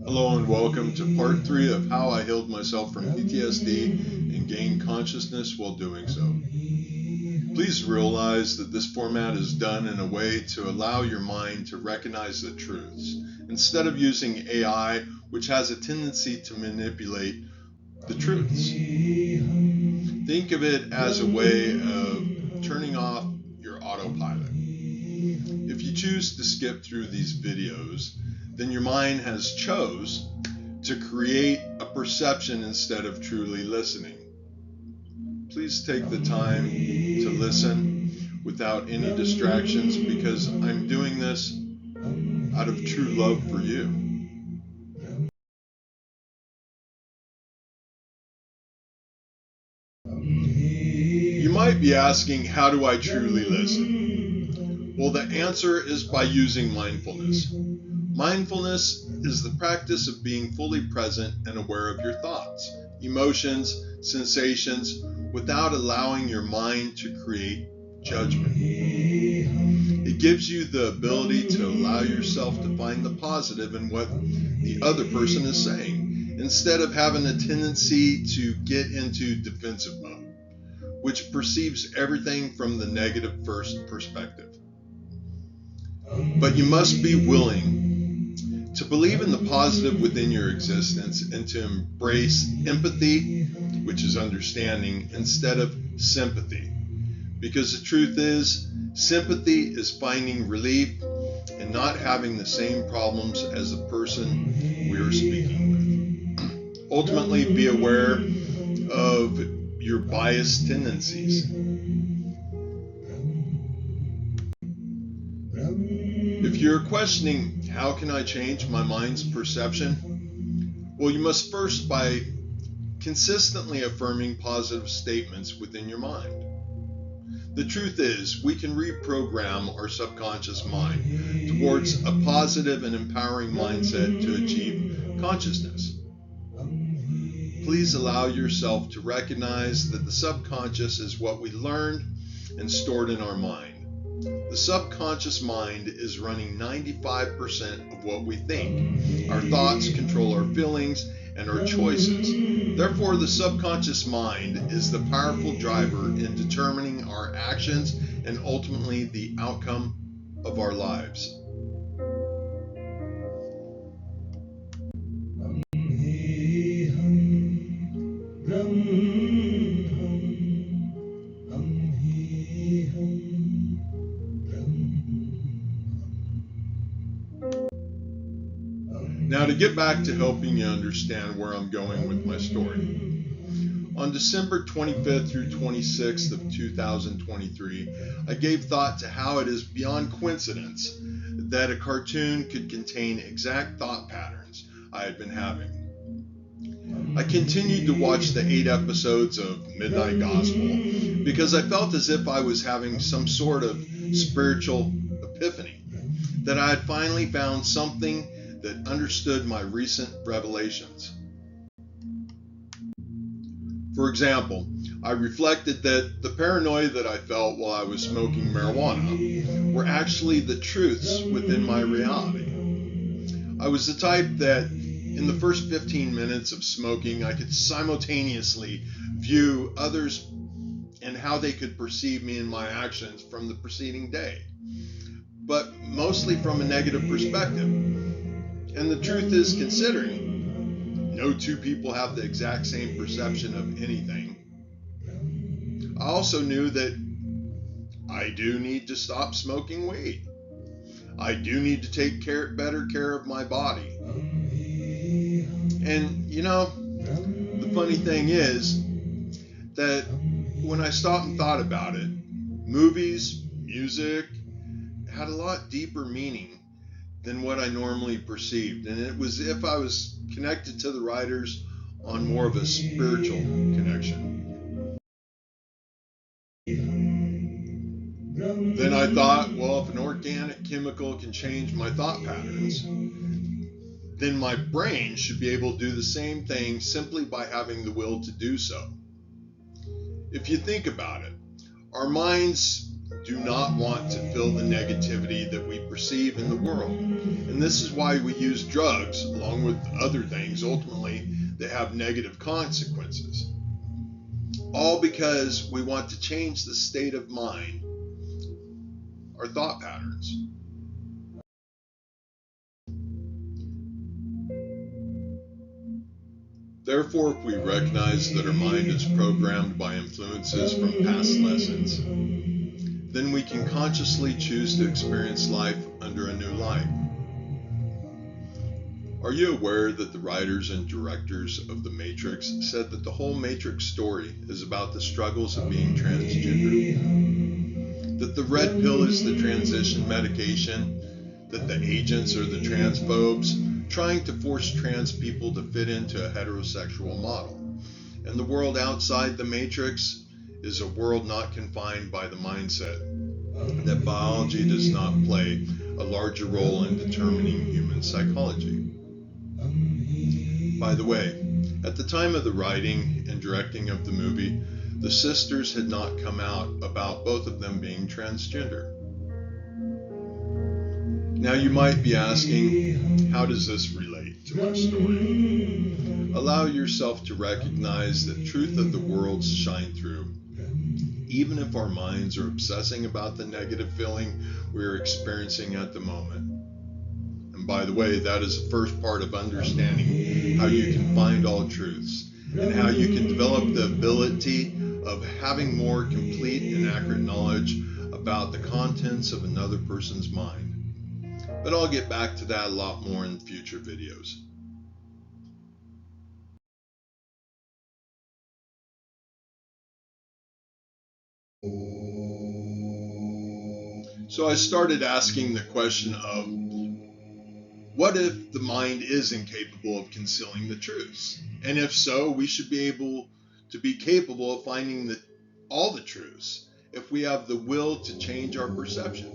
Hello and welcome to part 3 of how I healed myself from PTSD and gained consciousness while doing so. Please realize that this format is done in a way to allow your mind to recognize the truths, instead of using AI, which has a tendency to manipulate the truths. Think of it as a way of turning off your autopilot. If you choose to skip through these videos, then your mind has chose to create a perception instead of truly listening. Please take the time to listen without any distractions, because I'm doing this out of true love for you. You might be asking, how do I truly listen? Well, the answer is by using mindfulness. Mindfulness is the practice of being fully present and aware of your thoughts, emotions, sensations, without allowing your mind to create judgment. It gives you the ability to allow yourself to find the positive in what the other person is saying, instead of having a tendency to get into defensive mode, which perceives everything from the negative first perspective. But you must be willing to believe in the positive within your existence and to embrace empathy, which is understanding, instead of sympathy. Because the truth is, sympathy is finding relief and not having the same problems as the person we are speaking with. Ultimately, be aware of your biased tendencies. If you're questioning, how can I change my mind's perception? Well, you must first by consistently affirming positive statements within your mind. The truth is, we can reprogram our subconscious mind towards a positive and empowering mindset to achieve consciousness. Please allow yourself to recognize that the subconscious is what we learned and stored in our mind. The subconscious mind is running 95% of what we think. Our thoughts control our feelings and our choices. Therefore, the subconscious mind is the powerful driver in determining our actions and ultimately the outcome of our lives. Now, to get back to helping you understand where I'm going with my story. On December 25th through 26th of 2023, I gave thought to how it is beyond coincidence that a cartoon could contain exact thought patterns I had been having. I continued to watch the 8 episodes of Midnight Gospel because I felt as if I was having some sort of spiritual epiphany, that I had finally found something that understood my recent revelations. For example, I reflected that the paranoia that I felt while I was smoking marijuana were actually the truths within my reality. I was the type that in the first 15 minutes of smoking, I could simultaneously view others and how they could perceive me and my actions from the preceding day, but mostly from a negative perspective. And the truth is, considering no two people have the exact same perception of anything, I also knew that I do need to stop smoking weed. I do need to take better care of my body. And the funny thing is that when I stopped and thought about it, movies, music had a lot deeper meaning than what I normally perceived. And it was if I was connected to the writers on more of a spiritual connection. Then I thought, well, if an organic chemical can change my thought patterns, then my brain should be able to do the same thing simply by having the will to do so. If you think about it, our minds do not want to feel the negativity that we perceive in the world. And this is why we use drugs, along with other things, ultimately, that have negative consequences. All because we want to change the state of mind, our thought patterns. Therefore, if we recognize that our mind is programmed by influences from past lessons, then we can consciously choose to experience life under a new light. Are you aware that the writers and directors of The Matrix said that the whole Matrix story is about the struggles of being transgender? That the red pill is the transition medication, that the agents are the transphobes trying to force trans people to fit into a heterosexual model, and the world outside the Matrix is a world not confined by the mindset that biology does not play a larger role in determining human psychology. By the way, at the time of the writing and directing of the movie, the sisters had not come out about both of them being transgender. Now you might be asking, how does this relate to my story? Allow yourself to recognize that truth of the worlds shine through, even if our minds are obsessing about the negative feeling we are experiencing at the moment. And by the way, that is the first part of understanding how you can find all truths and how you can develop the ability of having more complete and accurate knowledge about the contents of another person's mind. But I'll get back to that a lot more in future videos. So I started asking the question of, what if the mind is incapable of concealing the truths? And if so, we should be able to be capable of finding all the truths if we have the will to change our perception.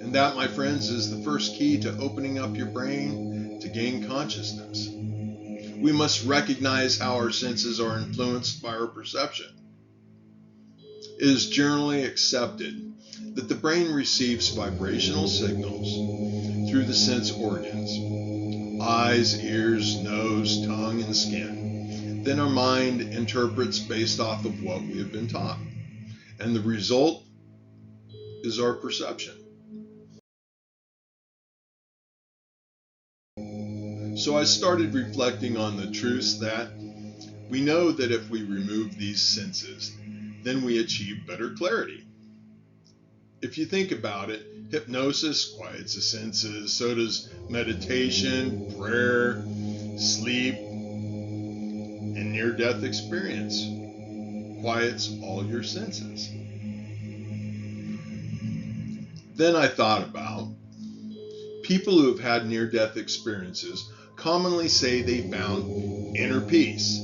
And that, my friends, is the first key to opening up your brain to gain consciousness. We must recognize how our senses are influenced by our perception. It is generally accepted that the brain receives vibrational signals through the sense organs, eyes, ears, nose, tongue, and skin. Then our mind interprets based off of what we have been taught. And the result is our perception. So I started reflecting on the truths that we know that if we remove these senses, then we achieve better clarity. If you think about it, hypnosis quiets the senses, so does meditation, prayer, sleep, and near-death experience. Quiets all your senses. Then I thought about people who have had near-death experiences commonly say they found inner peace,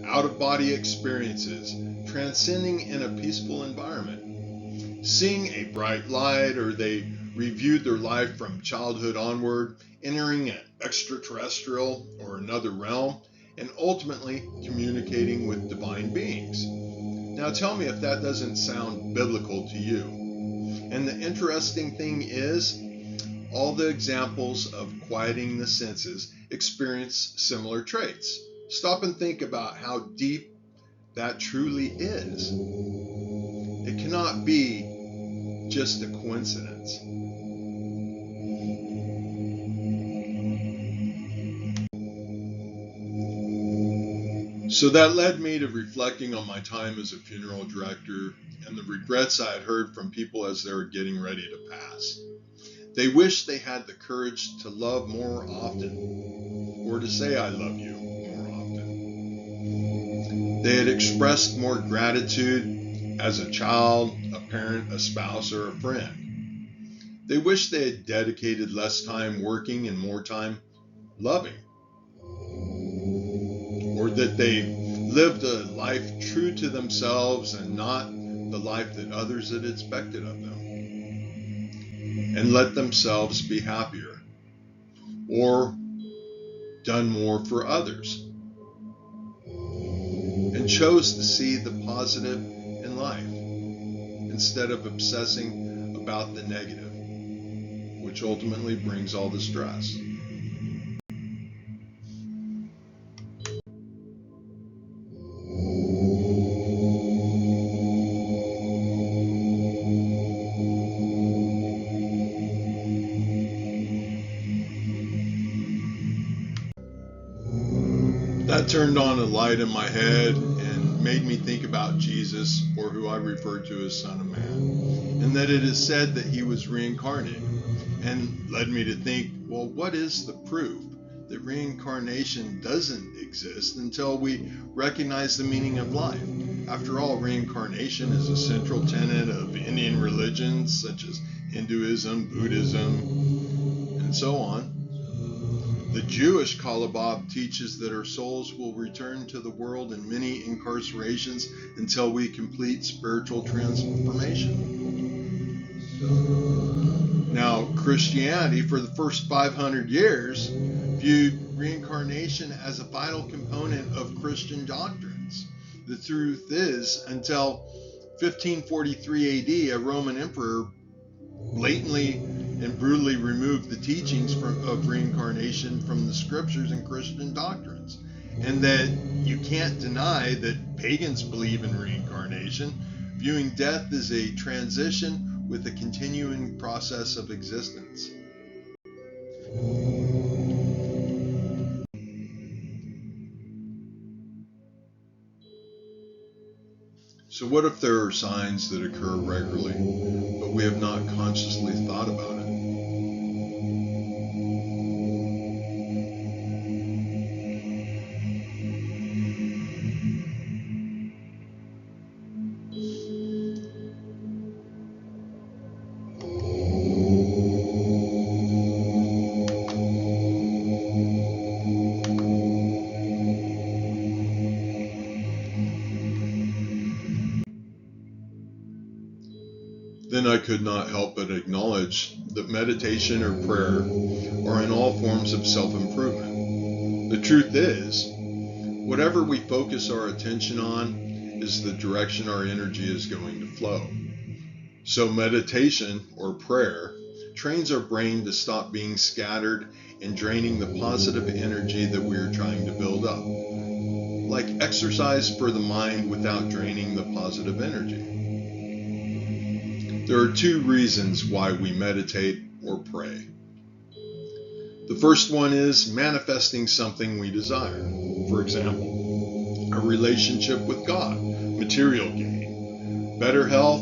out-of-body experiences, transcending in a peaceful environment, seeing a bright light, or they reviewed their life from childhood onward, entering an extraterrestrial or another realm, and ultimately communicating with divine beings. Now tell me if that doesn't sound biblical to you. And the interesting thing is, all the examples of quieting the senses experience similar traits. Stop and think about how deep that truly is. It cannot be just a coincidence. So that led me to reflecting on my time as a funeral director and the regrets I had heard from people as they were getting ready to pass. They wished they had the courage to love more often, or to say I love you more often. They had expressed more gratitude as a child, a parent, a spouse, or a friend. They wished they had dedicated less time working and more time loving. Or that they lived a life true to themselves and not the life that others had expected of them. And let themselves be happier. Or done more for others. And chose to see the positive in life. instead of obsessing about the negative, which ultimately brings all the stress. That turned on a light in my head and made me think about Jesus, or who I refer to as Son of Man, and that it is said that he was reincarnated, and led me to think, well, what is the proof that reincarnation doesn't exist until we recognize the meaning of life? After all, reincarnation is a central tenet of Indian religions such as Hinduism, Buddhism, and so on. The Jewish Kalabab teaches that our souls will return to the world in many incarcerations until we complete spiritual transformation. Now, Christianity, for the first 500 years, viewed reincarnation as a vital component of Christian doctrines. The truth is, until 1543 AD, a Roman emperor blatantly and brutally removed the teachings of reincarnation from the scriptures and Christian doctrines, and that you can't deny that pagans believe in reincarnation, viewing death as a transition with a continuing process of existence. So what if there are signs that occur regularly, but we have not consciously thought about it? Then I could not help but acknowledge that meditation or prayer are in all forms of self-improvement. The truth is, whatever we focus our attention on is the direction our energy is going to flow. So meditation or prayer trains our brain to stop being scattered and draining the positive energy that we are trying to build up. Like exercise for the mind without draining the positive energy. There are two reasons why we meditate or pray. The first one is manifesting something we desire. For example, a relationship with God, material gain, better health,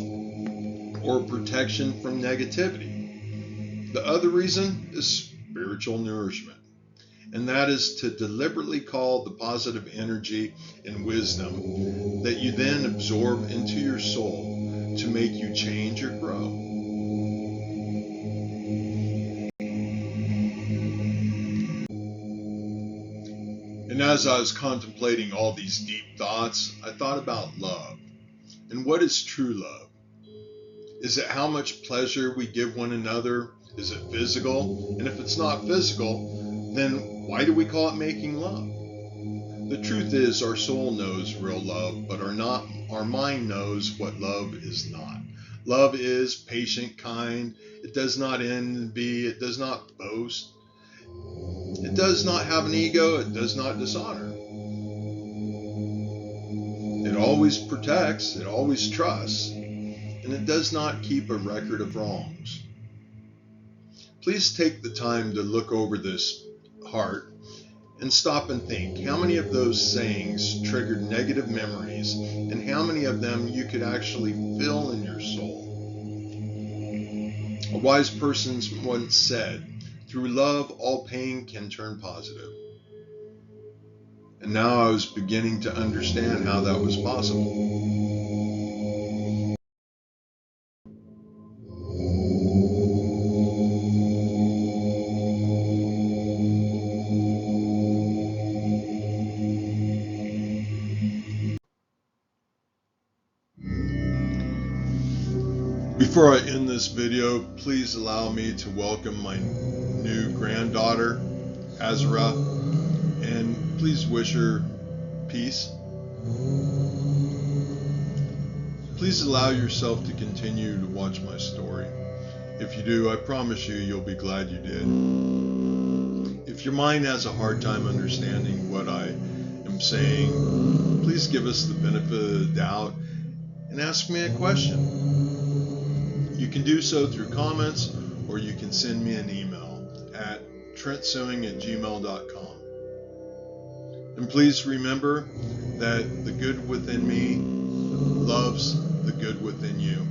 or protection from negativity. The other reason is spiritual nourishment, and that is to deliberately call the positive energy and wisdom that you then absorb into your soul to make you change or grow. And as I was contemplating all these deep thoughts, I thought about love. And what is true love? Is it how much pleasure we give one another? Is it physical? And if it's not physical, then why do we call it making love? The truth is, our soul knows real love, but our mind knows what love is not. Love is patient, kind. It does not envy. It does not boast. It does not have an ego. It does not dishonor. It always protects. It always trusts. And it does not keep a record of wrongs. Please take the time to look over this heart and stop and think, how many of those sayings triggered negative memories, and how many of them you could actually feel in your soul? A wise person once said, through love, all pain can turn positive. And now I was beginning to understand how that was possible. Before I end this video, please allow me to welcome my new granddaughter, Azra, and please wish her peace. Please allow yourself to continue to watch my story. If you do, I promise you'll be glad you did. If your mind has a hard time understanding what I am saying, please give us the benefit of the doubt and ask me a question. You can do so through comments, or you can send me an email at trentsuing@gmail.com. And please remember that the good within me loves the good within you.